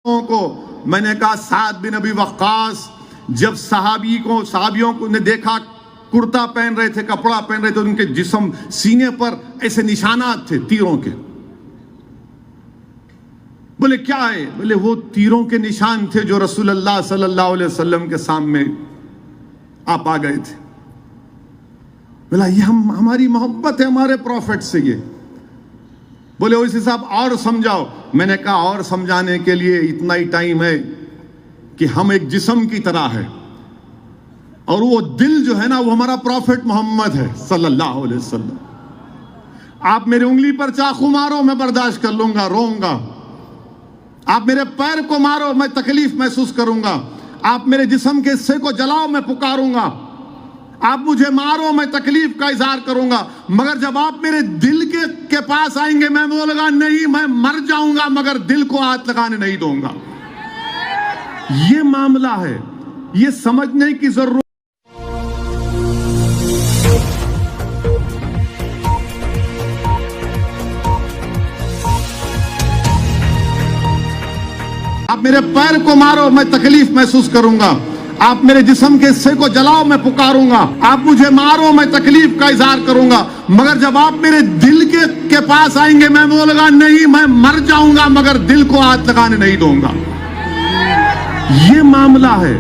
کو میں نے کہا سعد بن ابی وقاص جب صحابیوں کو نے دیکھا کرتا پہن رہے تھے، کپڑا پہن رہے تھے، ان کے جسم سینے پر ایسے نشانات تھے تیروں کے. بولے کیا ہے؟ بولے وہ تیروں کے نشان تھے جو رسول اللہ صلی اللہ علیہ وسلم کے سامنے آپ آ گئے تھے. بولا یہ ہماری محبت ہے ہمارے پروفٹ سے. یہ بولے اسی صاحب اور سمجھاؤ. میں نے کہا اور سمجھانے کے لیے اتنا ہی ٹائم ہے کہ ہم ایک جسم کی طرح ہے اور وہ دل جو ہے نا وہ ہمارا پروفٹ محمد ہے صلی اللہ علیہ وسلم. آپ میرے انگلی پر چاقو مارو میں برداشت کر لوں گا، روؤں گا. آپ میرے پیر کو مارو میں تکلیف محسوس کروں گا. آپ میرے جسم کے حصے کو جلاؤ میں پکاروں گا. آپ مجھے مارو میں تکلیف کا اظہار کروں گا. مگر جب آپ میرے دل کے پاس آئیں گے میں بولوں گا نہیں میں مر جاؤں گا مگر دل کو ہاتھ لگانے نہیں دوں گا. یہ معاملہ ہے، یہ سمجھنے کی ضرورت. آپ میرے پیر کو مارو میں تکلیف محسوس کروں گا. آپ میرے جسم کے حصے کو جلاؤ میں پکاروں گا. آپ مجھے مارو میں تکلیف کا اظہار کروں گا. مگر جب آپ میرے دل کے پاس آئیں گے میں بولوں گا نہیں میں مر جاؤں گا مگر دل کو ہاتھ لگانے نہیں دوں گا. یہ معاملہ ہے،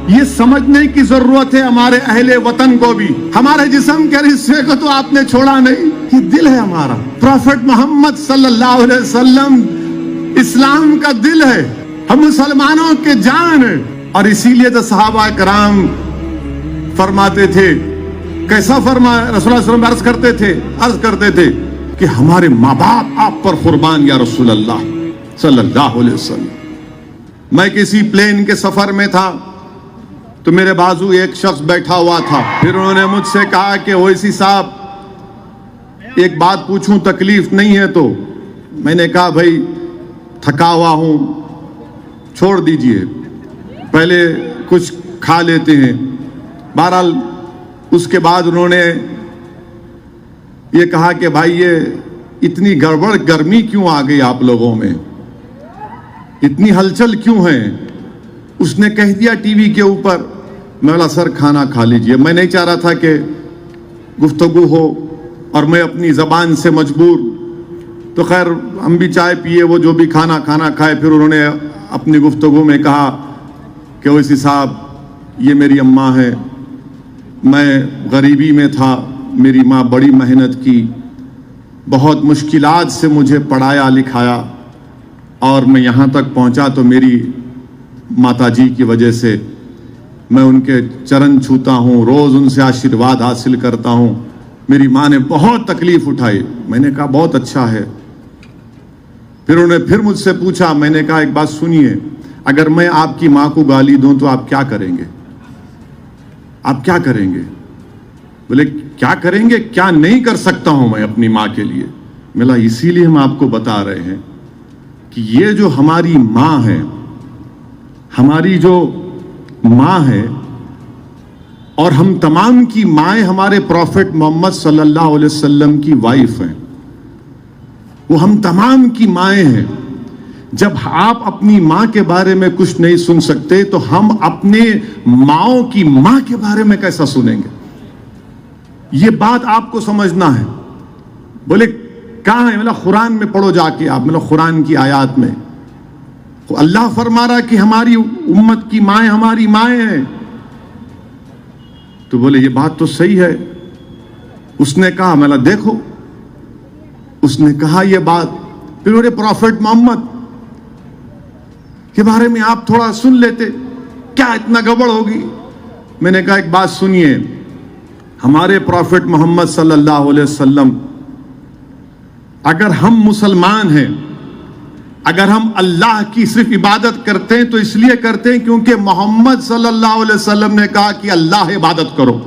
یہ سمجھنے کی ضرورت ہے ہمارے اہل وطن کو بھی. ہمارے جسم کے حصے کو تو آپ نے چھوڑا نہیں، یہ دل ہے ہمارا. پروفٹ محمد صلی اللہ علیہ وسلم اسلام کا دل ہے، ہم مسلمانوں کے جان ہیں. اور اسی لیے تو صحابہ کرام فرماتے تھے، کیسا فرمایا رسول اللہ صلی اللہ علیہ وسلم عرض کرتے تھے کہ ہمارے ماں باپ آپ پر قربان یا رسول اللہ صلی اللہ علیہ وسلم. میں کسی پلین کے سفر میں تھا تو میرے بازو ایک شخص بیٹھا ہوا تھا. پھر انہوں نے مجھ سے کہا کہ اویسی صاحب ایک بات پوچھوں، تکلیف نہیں ہے تو؟ میں نے کہا بھائی تھکا ہوا ہوں، چھوڑ دیجئے، پہلے کچھ کھا لیتے ہیں. بہرحال اس کے بعد انہوں نے یہ کہا کہ بھائی یہ اتنی گڑبڑ گرمی کیوں آ گئی آپ لوگوں میں، اتنی ہلچل کیوں ہے؟ اس نے کہہ دیا ٹی وی کے اوپر. میں بولا سر کھانا کھا لیجئے. میں نہیں چاہ رہا تھا کہ گفتگو ہو اور میں اپنی زبان سے مجبور. تو خیر ہم بھی چائے پیے، وہ جو بھی کھانا کھائے. پھر انہوں نے اپنی گفتگو میں کہا کہ اویسی صاحب یہ میری اماں ہے، میں غریبی میں تھا، میری ماں بڑی محنت کی، بہت مشکلات سے مجھے پڑھایا لکھایا اور میں یہاں تک پہنچا تو میری ماتا جی کی وجہ سے. میں ان کے چرن چھوتا ہوں، روز ان سے آشیرواد حاصل کرتا ہوں. میری ماں نے بہت تکلیف اٹھائی. میں نے کہا بہت اچھا ہے. پھر انہوں نے پھر مجھ سے پوچھا. میں نے کہا ایک بات سنیے، اگر میں آپ کی ماں کو گالی دوں تو آپ کیا کریں گے؟ آپ کیا کریں گے؟ بولے کیا کریں گے؟ کیا نہیں کر سکتا ہوں میں اپنی ماں کے لیے. ملا اسی لیے ہم آپ کو بتا رہے ہیں کہ یہ جو ہماری ماں ہے، ہماری جو ماں ہے، اور ہم تمام کی مائیں ہمارے پروفٹ محمد صلی اللہ علیہ وسلم کی وائف ہیں، وہ ہم تمام کی مائیں ہیں. جب آپ اپنی ماں کے بارے میں کچھ نہیں سن سکتے تو ہم اپنے ماؤں کی ماں کے بارے میں کیسا سنیں گے؟ یہ بات آپ کو سمجھنا ہے. بولے کہاں ہے؟ مطلب قرآن میں پڑھو جا کے آپ، مطلب قرآن کی آیات میں اللہ فرما رہا کہ ہماری امت کی مائیں ہماری مائیں ہیں. تو بولے یہ بات تو صحیح ہے. اس نے کہا مطلب دیکھو، اس نے کہا یہ بات. پھر میرے پروفٹ محمد کے بارے میں آپ تھوڑا سن لیتے، کیا اتنا گڑبڑ ہوگی؟ میں نے کہا ایک بات سنیے، ہمارے پروفٹ محمد صلی اللہ علیہ وسلم، اگر ہم مسلمان ہیں، اگر ہم اللہ کی صرف عبادت کرتے ہیں تو اس لیے کرتے ہیں کیونکہ محمد صلی اللہ علیہ وسلم نے کہا کہ اللہ عبادت کرو.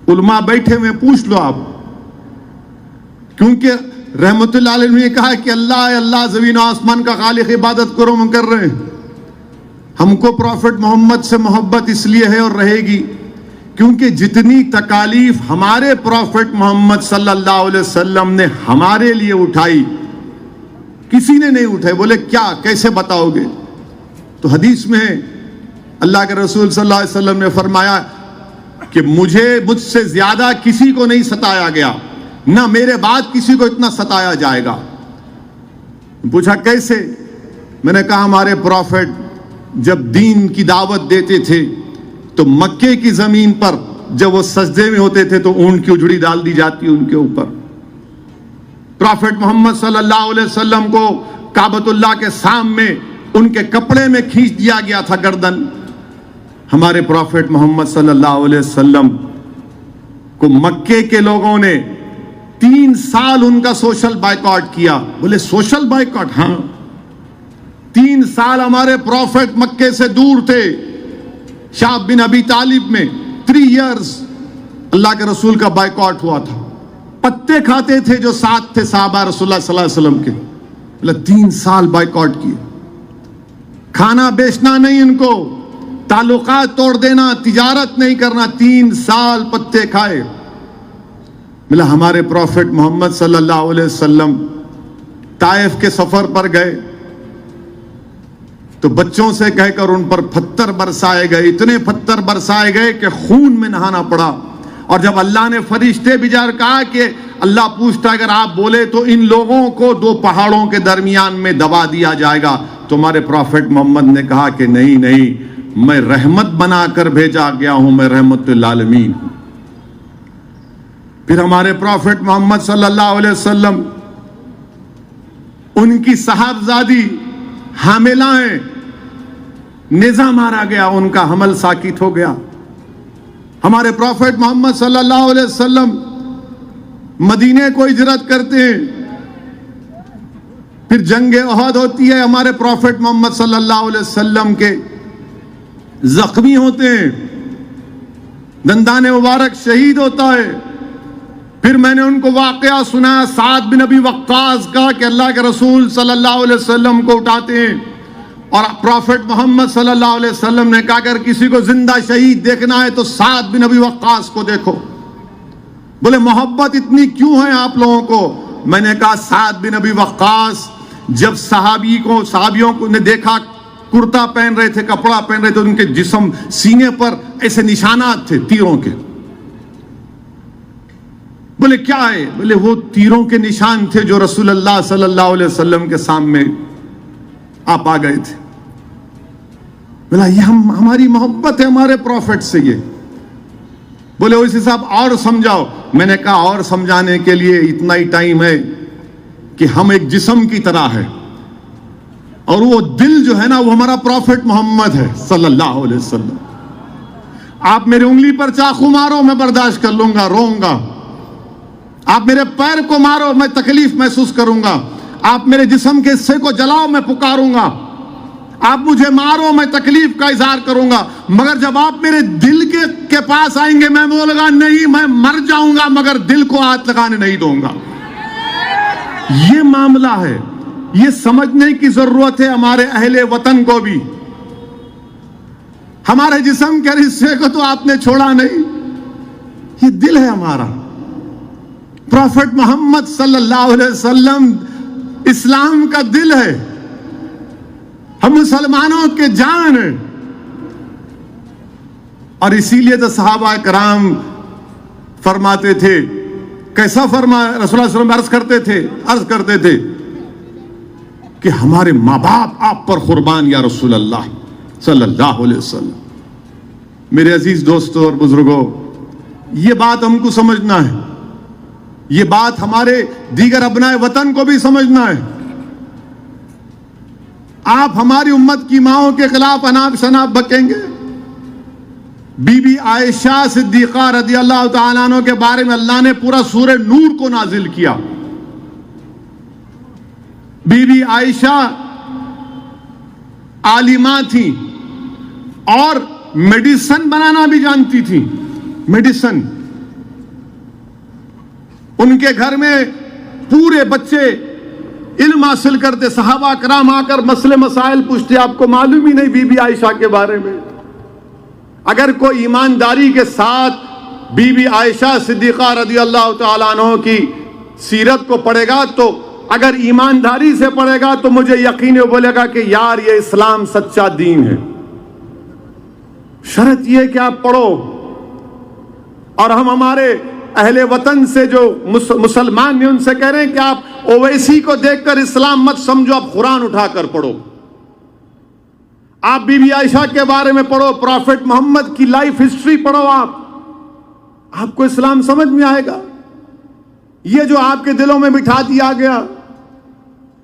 علماء بیٹھے ہوئے پوچھ لو آپ، کیونکہ رحمت اللہ علیہ نے کہا کہ اللہ ہے، اللہ زمین و آسمان کا خالق، عبادت کرو، ہم کر رہے ہیں. ہم کو پروفٹ محمد سے محبت اس لیے ہے اور رہے گی کیونکہ جتنی تکالیف ہمارے پروفٹ محمد صلی اللہ علیہ وسلم نے ہمارے لیے اٹھائی کسی نے نہیں اٹھے. بولے کیا, کیسے بتاؤ گے؟ تو حدیث میں ہے اللہ کے رسول صلی اللہ علیہ وسلم نے فرمایا کہ مجھ سے زیادہ کسی کو نہیں ستایا گیا, نہ میرے بعد کسی کو اتنا ستایا جائے گا. پوچھا کیسے؟ میں نے کہا ہمارے پروفٹ جب دین کی دعوت دیتے تھے تو مکے کی زمین پر جب وہ سجدے میں ہوتے تھے تو اونٹ کی اجڑی ڈال دی جاتی ان کے اوپر. پروفٹ محمد صلی اللہ علیہ وسلم کو کعبۃ اللہ کے سامنے ان کے کپڑے میں کھینچ دیا گیا تھا گردن. ہمارے پروفٹ محمد صلی اللہ علیہ وسلم کو مکے کے لوگوں نے 3 سال ان کا سوشل بائیکاٹ کیا. بولے سوشل بائیکاٹ؟ ہاں, 3 سال ہمارے پروفٹ مکے سے دور تھے, شعب بن ابی طالب میں 3 ایئرز اللہ کے رسول کا بائیکاٹ ہوا تھا. پتے کھاتے تھے جو ساتھ تھے صحابہ رسول اللہ صلی اللہ علیہ وسلم کے. بولے 3 سال بائیکاٹ کیے, کھانا بیچنا نہیں ان کو, تعلقات توڑ دینا, تجارت نہیں کرنا, 3 سال پتے کھائے. ملا ہمارے پروفٹ محمد صلی اللہ علیہ وسلم طائف کے سفر پر گئے تو بچوں سے کہہ کر ان پر پتھر برسائے گئے, اتنے پتھر برسائے گئے کہ خون میں نہانا پڑا. اور جب اللہ نے فرشتے بھیجا کہا کہ اللہ پوچھتا اگر آپ بولے تو ان لوگوں کو 2 پہاڑوں کے درمیان میں دبا دیا جائے گا, تو ہمارے پروفٹ محمد نے کہا کہ نہیں نہیں, میں رحمت بنا کر بھیجا گیا ہوں, میں رحمت للعالمین ہوں. پھر ہمارے پروفٹ محمد صلی اللہ علیہ وسلم ان کی صاحبزادی حاملہ ہیں, نیزہ مارا گیا, ان کا حمل ساکت ہو گیا. ہمارے پروفٹ محمد صلی اللہ علیہ وسلم مدینے کو ہجرت کرتے ہیں, پھر جنگ احد ہوتی ہے, ہمارے پروفٹ محمد صلی اللہ علیہ وسلم کے زخمی ہوتے ہیں, دندان مبارک شہید ہوتا ہے. پھر میں نے ان کو واقعہ سنایا سعد بن ابی وقاص کا کہ اللہ کے رسول صلی اللہ علیہ وسلم کو اٹھاتے ہیں اور پروفٹ محمد صلی اللہ علیہ وسلم نے کہا اگر کسی کو زندہ شہید دیکھنا ہے تو سعد بن ابی وقاص کو دیکھو. بولے محبت اتنی کیوں ہے آپ لوگوں کو؟ میں نے کہا سعد بن ابی وقاص جب صحابیوں کو نے دیکھا کرتا پہن رہے تھے, کپڑا پہن رہے تھے, ان کے جسم سینے پر ایسے نشانات تھے تیروں کے. بولے کیا ہے؟ بولے وہ تیروں کے نشان تھے جو رسول اللہ صلی اللہ علیہ وسلم کے سامنے آپ آ گئے تھے. بولا یہ ہماری محبت ہے ہمارے پروفٹ سے. یہ بولے اسی صاحب اور سمجھاؤ. میں نے کہا اور سمجھانے کے لیے اتنا ہی ٹائم ہے کہ ہم ایک جسم کی طرح ہے اور وہ دل جو ہے نا وہ ہمارا پروفٹ محمد ہے صلی اللہ علیہ وسلم. آپ میرے انگلی پر چاقو مارو میں برداشت کر لوں گا, روؤں گا. آپ میرے پیر کو مارو میں تکلیف محسوس کروں گا. آپ میرے جسم کے حصے کو جلاؤ میں پکاروں گا. آپ مجھے مارو میں تکلیف کا اظہار کروں گا. مگر جب آپ میرے دل کے پاس آئیں گے میں بولوں گا نہیں میں مر جاؤں گا مگر دل کو ہاتھ لگانے نہیں دوں گا. یہ معاملہ ہے. یہ سمجھنے کی ضرورت ہے ہمارے اہل وطن کو بھی. ہمارے جسم کے حصے کو تو آپ نے چھوڑا نہیں, یہ دل ہے ہمارا. پروفٹ محمد صلی اللہ علیہ وسلم اسلام کا دل ہے, ہم مسلمانوں کے جان ہیں. اور اسی لیے تو صحابہ کرام فرماتے تھے, کیسا فرمایا رسول اللہ صلی اللہ علیہ وسلم عرض کرتے تھے کہ ہمارے ماں باپ آپ پر قربان یا رسول اللہ صلی اللہ علیہ وسلم. میرے عزیز دوستوں اور بزرگوں, یہ بات ہم کو سمجھنا ہے, یہ بات ہمارے دیگر ابنائے وطن کو بھی سمجھنا ہے. آپ ہماری امت کی ماؤں کے خلاف اناپ شناپ بکیں گے. بی بی عائشہ صدیقہ رضی اللہ تعالیٰ عنہ کے بارے میں اللہ نے پورا سورہ نور کو نازل کیا. بی بی عائشہ عالمہ تھی اور میڈیسن بنانا بھی جانتی تھی. میڈیسن ان کے گھر میں پورے بچے علم حاصل کرتے. صحابہ کرام آ کر مسئلے مسائل پوچھتے, آپ کو معلوم ہی نہیں بی بی عائشہ کے بارے میں. اگر کوئی ایمانداری کے ساتھ بی بی عائشہ صدیقہ رضی اللہ تعالیٰ عنہ کی سیرت کو پڑھے گا تو اگر ایمانداری سے پڑھے گا تو مجھے یقین ہے بولے گا کہ یار یہ اسلام سچا دین ہے. شرط یہ کہ آپ پڑھو. اور ہم ہمارے اہل وطن سے جو مسلمان ہیں ان سے کہہ رہے ہیں کہ آپ اویسی کو دیکھ کر اسلام مت سمجھو, آپ قرآن اٹھا کر پڑھو. آپ بی بی عائشہ کے بارے میں پڑھو, پروفٹ محمد کی لائف ہسٹری پڑھو. آپ کو اسلام سمجھ میں آئے گا. یہ جو آپ کے دلوں میں بٹھا دیا گیا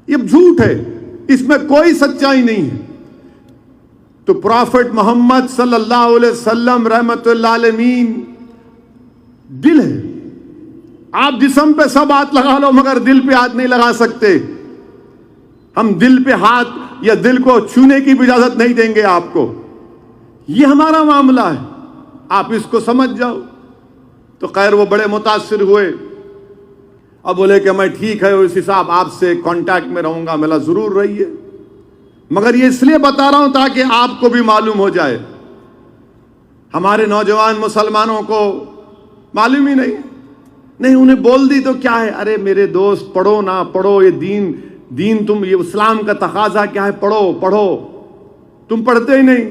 یہ جھوٹ ہے, اس میں کوئی سچائی نہیں ہے. تو پروفٹ محمد صلی اللہ علیہ وسلم رحمت اللہ علیہ دل ہے. آپ جسم پہ سب ہاتھ لگا لو مگر دل پہ ہاتھ نہیں لگا سکتے. ہم دل پہ ہاتھ یا دل کو چھونے کی بھی اجازت نہیں دیں گے آپ کو. یہ ہمارا معاملہ ہے, آپ اس کو سمجھ جاؤ. تو خیر وہ بڑے متاثر ہوئے. اب بولے کہ میں ٹھیک ہے اس حساب آپ سے کانٹیکٹ میں رہوں گا. ملا ضرور رہیے, مگر یہ اس لیے بتا رہا ہوں تاکہ آپ کو بھی معلوم ہو جائے. ہمارے نوجوان مسلمانوں کو معلوم ہی نہیں, انہیں بول دی تو کیا ہے, ارے میرے دوست پڑھو نہ پڑھو, یہ دین تم, یہ اسلام کا تقاضا کیا ہے, پڑھو. تم پڑھتے ہی نہیں.